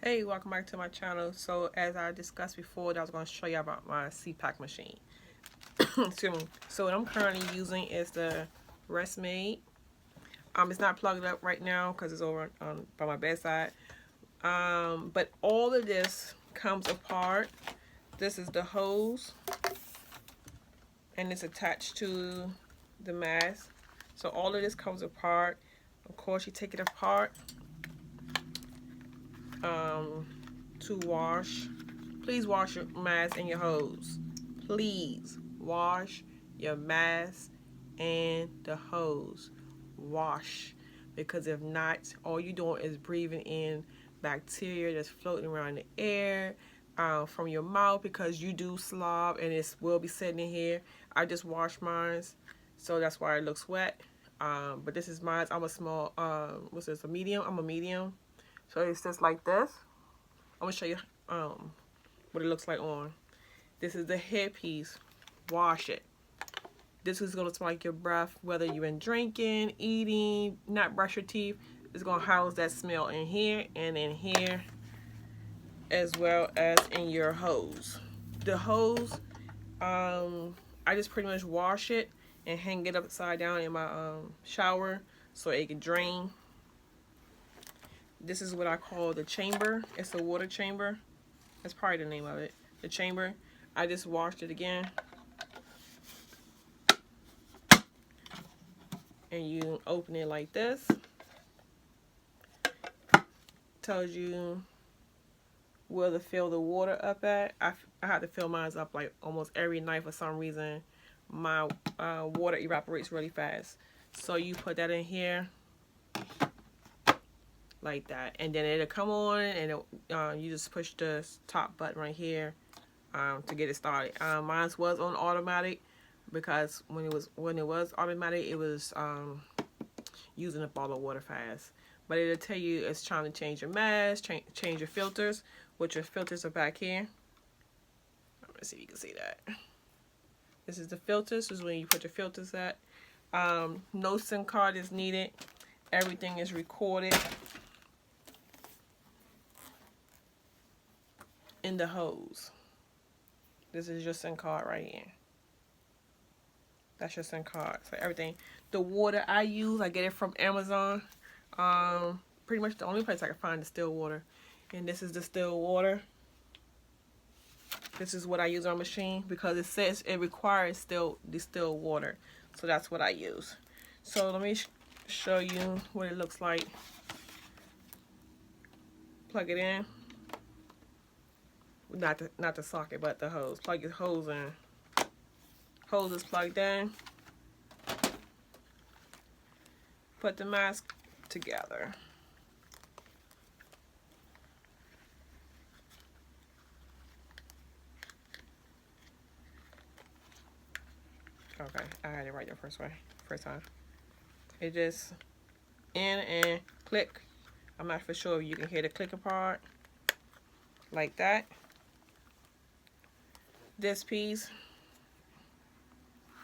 Hey, welcome back to my channel. So as I discussed before, I was going to show you about my CPAC machine. Excuse me. So what I'm currently using is the Ameri. It's not plugged up right now because it's over by my bedside. But all of this comes apart. This is the hose, and it's attached to the mask. So all of this comes apart. Of course, you take it apart to wash. Please wash your mask and your hose. Please wash your mask and the hose. Wash. Because if not, all you're doing is breathing in bacteria that's floating around the air from your mouth, because you do slob and it will be sitting in here. I just washed mine, so that's why it looks wet. But this is mine. I'm a small, what's this, a medium? I'm a medium. So it's just like this. I'm going to show you what it looks like on. This is the headpiece. Wash it. This is going to smell like your breath, whether you've been drinking, eating, not brush your teeth. It's going to house that smell in here and in here, as well as in your hose. The hose, I just pretty much wash it and hang it upside down in my shower so it can drain. This is what I call the chamber. It's a water chamber. That's probably the name of it. The chamber. I just washed it again. And you open it like this. Tells you where to fill the water up at. I had to fill mine up like almost every night for some reason. My water evaporates really fast. So you put that in here like that, and then it'll come on, and you just push the top button right here to get it started. Mine was on automatic because when it was automatic, it was using up all the water fast. But it'll tell you it's trying to change your mask, change your filters, which your filters are back here. Let's see if you can see that. This is the filters. This is when you put your filters at. No SIM card is needed. Everything is recorded in the hose. This is your SIM card right here. That's your SIM card. So everything. The water I use, I get it from Amazon. Pretty much the only place I can find is still water. And this is the still water. This is what I use on machine because it says it requires distilled water. So that's what I use. So let me show you what it looks like. Plug it in. Not the socket, but the hose. Plug your hose in. Hose is plugged in. Put the mask together. Okay, I had it right there first time. It just in and click. I'm not for sure if you can hear the clicking part. Like that. This piece.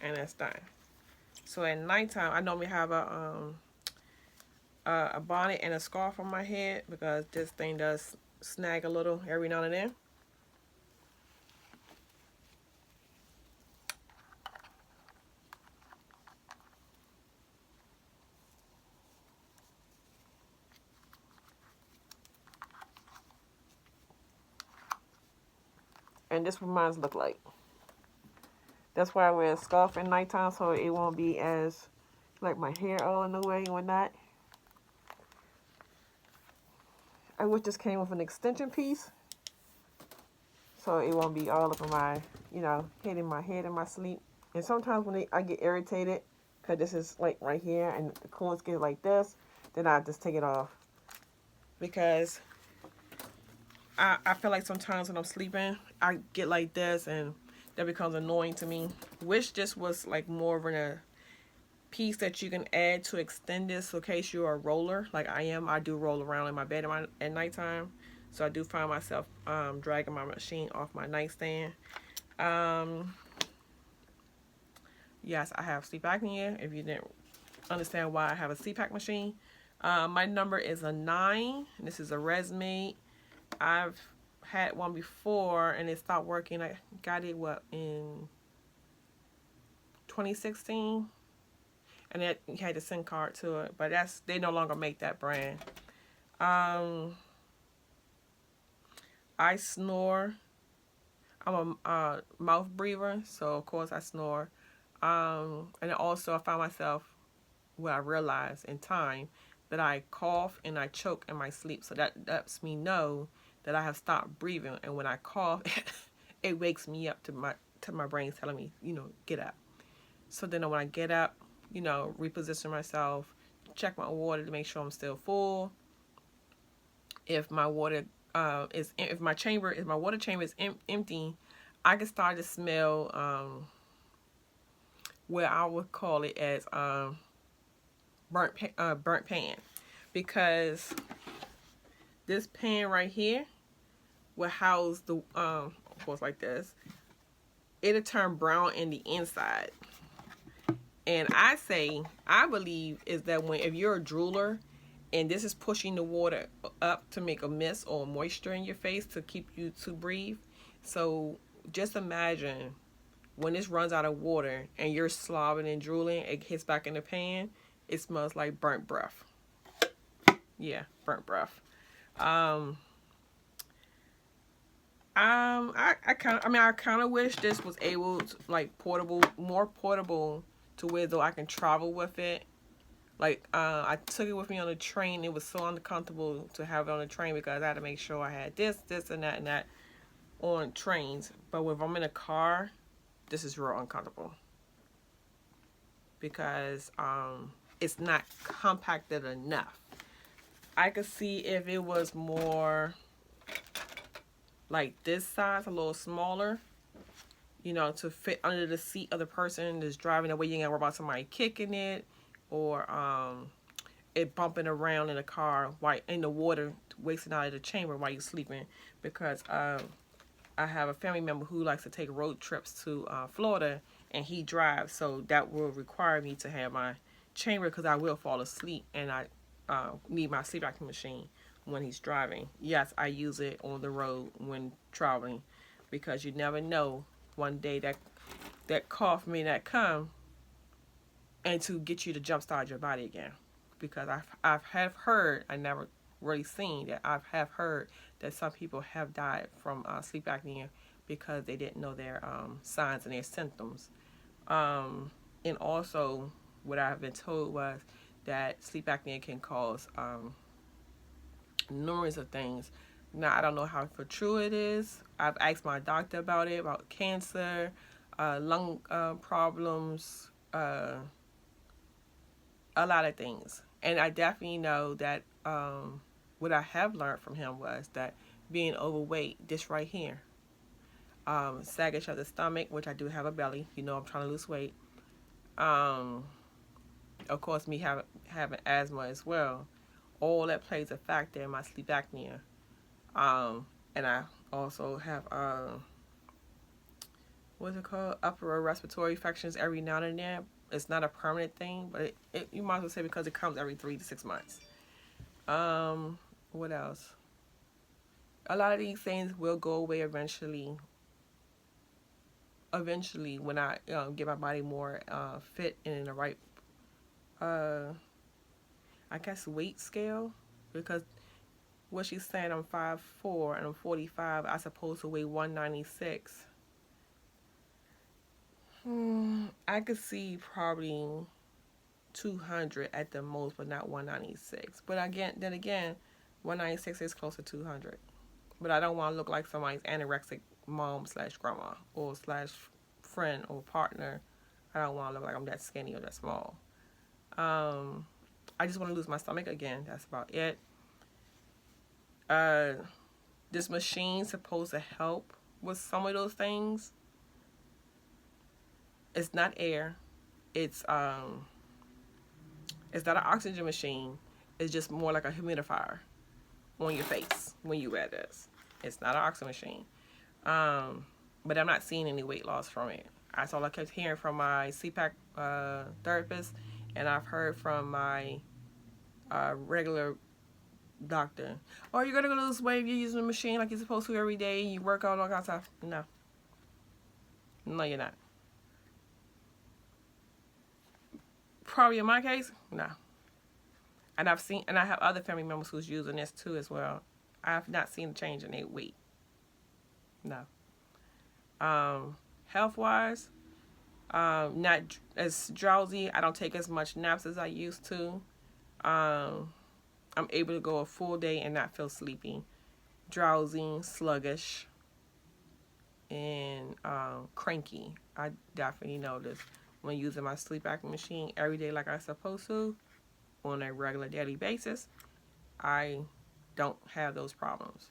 And it's done. So at nighttime, I normally have a bonnet and a scarf on my head because this thing does snag a little every now and then. And this what mine look like. That's why I wear a scarf at nighttime, so it won't be as like my hair all in the way and whatnot. I wish this came with an extension piece, so it won't be all up in my, hitting my head in my sleep. And sometimes when I get irritated, because this is like right here, and the cords get like this, then I just take it off. Because I feel like sometimes when I'm sleeping, I get like this, and that becomes annoying to me. Wish this was like more of a piece that you can add to extend this in case you're a roller like I am. I do roll around in my bed at nighttime, so I do find myself dragging my machine off my nightstand. Yes, I have sleep apnea. If you didn't understand why I have a CPAC machine, my number is a 9. This is a Resmate. I've had one before and it stopped working. I got it in 2016, and it had the SIM card to it, but they no longer make that brand. Um, I snore. I'm a mouth breather, so of course I snore. And also I found myself, I realized in time, that I cough and I choke in my sleep. So that lets me know that I have stopped breathing. And when I cough, it wakes me up to my brain telling me, get up. So then when I get up, reposition myself, check my water to make sure I'm still full. If my water if my water chamber is empty, I can start to smell what I would call it as burnt pan, because this pan right here will house the of course like this. It'll turn brown in the inside, and I believe is that if you're a drooler and this is pushing the water up to make a mist or moisture in your face to keep you to breathe. So just imagine when this runs out of water and you're slobbing and drooling, it hits back in the pan, it smells like burnt breath. Yeah, burnt breath. I kind of wish this was able to, like, more portable, to where though I can travel with it. Like, I took it with me on the train. It was so uncomfortable to have it on the train because I had to make sure I had this, and that on trains. But if I'm in a car, this is real uncomfortable because it's not compacted enough. I could see if it was more like this size, a little smaller, to fit under the seat of the person that's driving. That way you ain't gotta worry about somebody kicking it or it bumping around in the car while in the water, wasting out of the chamber while you're sleeping. Because I have a family member who likes to take road trips to Florida, and he drives, so that will require me to have my chamber because I will fall asleep, and I need my sleep vacuum machine when he's driving. Yes, I use it on the road when traveling, because you never know, one day that cough may not come, and to get you to jumpstart your body again. Because I have heard, I never really seen that, I have heard that some people have died from sleep apnea because they didn't know their signs and their symptoms. And also, what I've been told was that sleep apnea can cause numerous of things. Now, I don't know how for true it is. I've asked my doctor about it, about cancer, lung problems, a lot of things. And I definitely know that what I have learned from him was that being overweight, this right here, saggage of the stomach, which I do have a belly, I'm trying to lose weight. Of course, me having asthma as well. All that plays a factor in my sleep apnea. And I also have, what's it called? Upper respiratory infections every now and then. It's not a permanent thing, but you might as well say because it comes every 3 to 6 months. What else? A lot of these things will go away eventually. Eventually, when I get my body more fit and in the right, I guess, weight scale. Because what she's saying, I'm 5'4" and I'm 45. I'm supposed to weigh 196. I could see probably 200 at the most, but not 196. But then again, 196 is close to 200. But I don't want to look like somebody's anorexic mom / grandma or / friend or partner. I don't want to look like I'm that skinny or that small. I just want to lose my stomach again. That's about it. This machine's supposed to help with some of those things. It's not air. It's not an oxygen machine. It's just more like a humidifier on your face when you wear this. It's not an oxygen machine. But I'm not seeing any weight loss from it. That's all I kept hearing from my CPAC therapist, and I've heard from my regular doctor. Or you're gonna lose weight if you're using a machine like you're supposed to every day. You work out all kinds of stuff. No. No, you're not. Probably in my case, no. And I have other family members who's using this too as well. I've not seen a change in their weight. No. Health-wise, not as drowsy. I don't take as much naps as I used to. I'm able to go a full day and not feel sleepy, drowsy, sluggish, and cranky. I definitely notice when using my sleep apnea machine every day like I'm supposed to on a regular daily basis. I don't have those problems.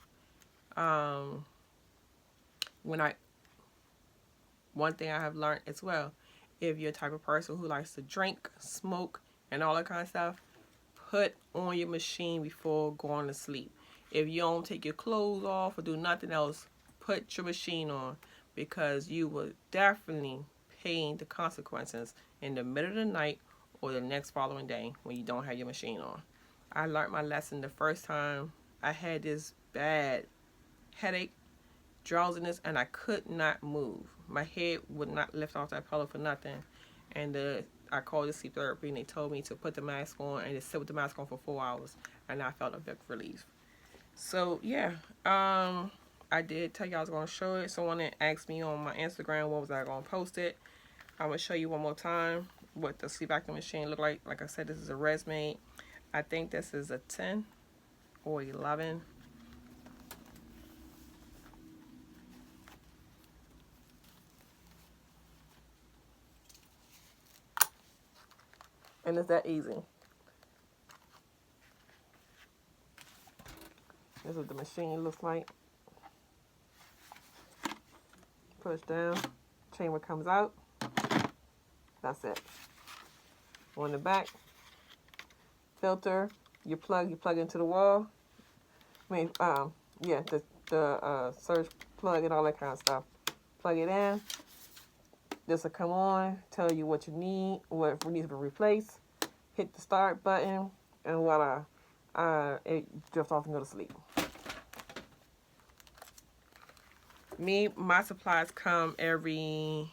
One thing I have learned as well, if you're the type of person who likes to drink, smoke, and all that kind of stuff, put on your machine before going to sleep. If you don't take your clothes off or do nothing else, put your machine on, because you will definitely pay the consequences in the middle of the night or the next following day when you don't have your machine on. I learned my lesson the first time. I had this bad headache, drowsiness, and I could not move. My head would not lift off that pillow for nothing. And I called the sleep therapy, and they told me to put the mask on and just sit with the mask on for 4 hours, and I felt a big relief. So yeah, I did tell you I was going to show it. Someone asked me on my Instagram what was I going to post it. I'm going to show you one more time what the sleep apnea machine looked like. Like I said, this is a Resmade. I think this is a 10 or 11. And it's that easy. This is what the machine looks like. Push down, chamber comes out. That's it. On the back, filter, you plug into the wall. Yeah, the surge plug and all that kind of stuff. Plug it in. This will come on, tell you what you need, what needs to be replaced. Hit the start button, and voila, it drifts off and go to sleep. My supplies come every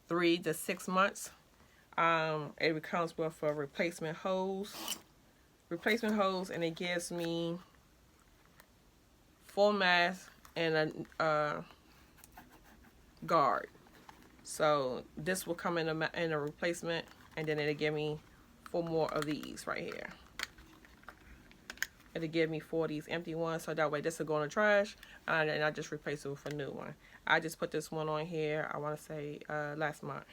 3 to 6 months. It comes with a replacement hose, and it gives me 4 masks and a guard. So this will come in a replacement, and then it'll give me 4 more of these right here. It'll give me 4 of these empty ones, so that way this will go in the trash, and I just replace it with a new one. I just put this one on here, I want to say last month,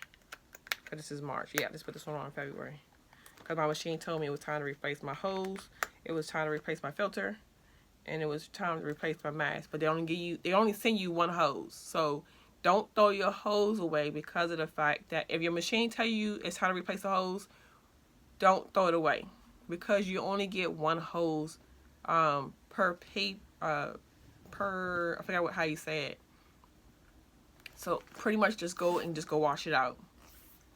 because this is March. Yeah, I just put this one on in February, because my machine told me it was time to replace my hose, it was time to replace my filter, and it was time to replace my mask. But they only send you 1 hose, so don't throw your hose away because of the fact that if your machine tell you it's time to replace the hose, don't throw it away, because you only get 1 hose per I forgot how you say it. So pretty much just go wash it out.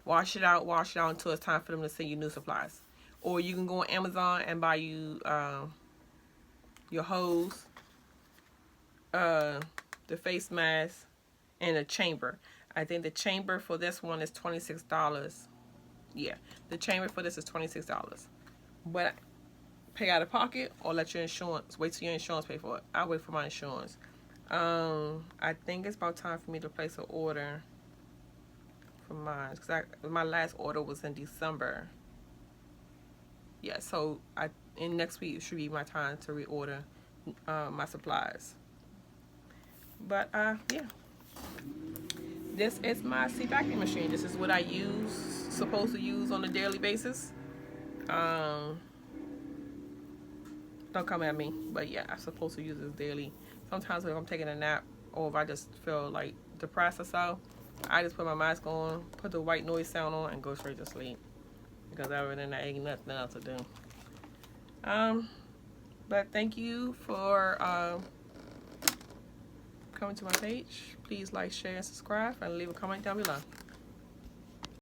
Wash it out until it's time for them to send you new supplies. Or you can go on Amazon and buy you your hose, the face mask, and a chamber. I think the chamber for this one is $26. Yeah, the chamber for this is $26. But pay out of pocket or let your insurance, wait till your insurance pay for it. I'll wait for my insurance. I think it's about time for me to place an order for mine, because my last order was in December. Yeah, so in next week should be my time to reorder my supplies. But yeah, this is my sleep apnea machine. This is what I supposed to use on a daily basis. Don't come at me, but yeah, I'm supposed to use this daily. Sometimes if I'm taking a nap or if I just feel like depressed or so, I just put my mask on, put the white noise sound on, and go straight to sleep, because other than that, ain't nothing else to do. But thank you for coming to my page. Please like, share, and subscribe, and leave a comment down below.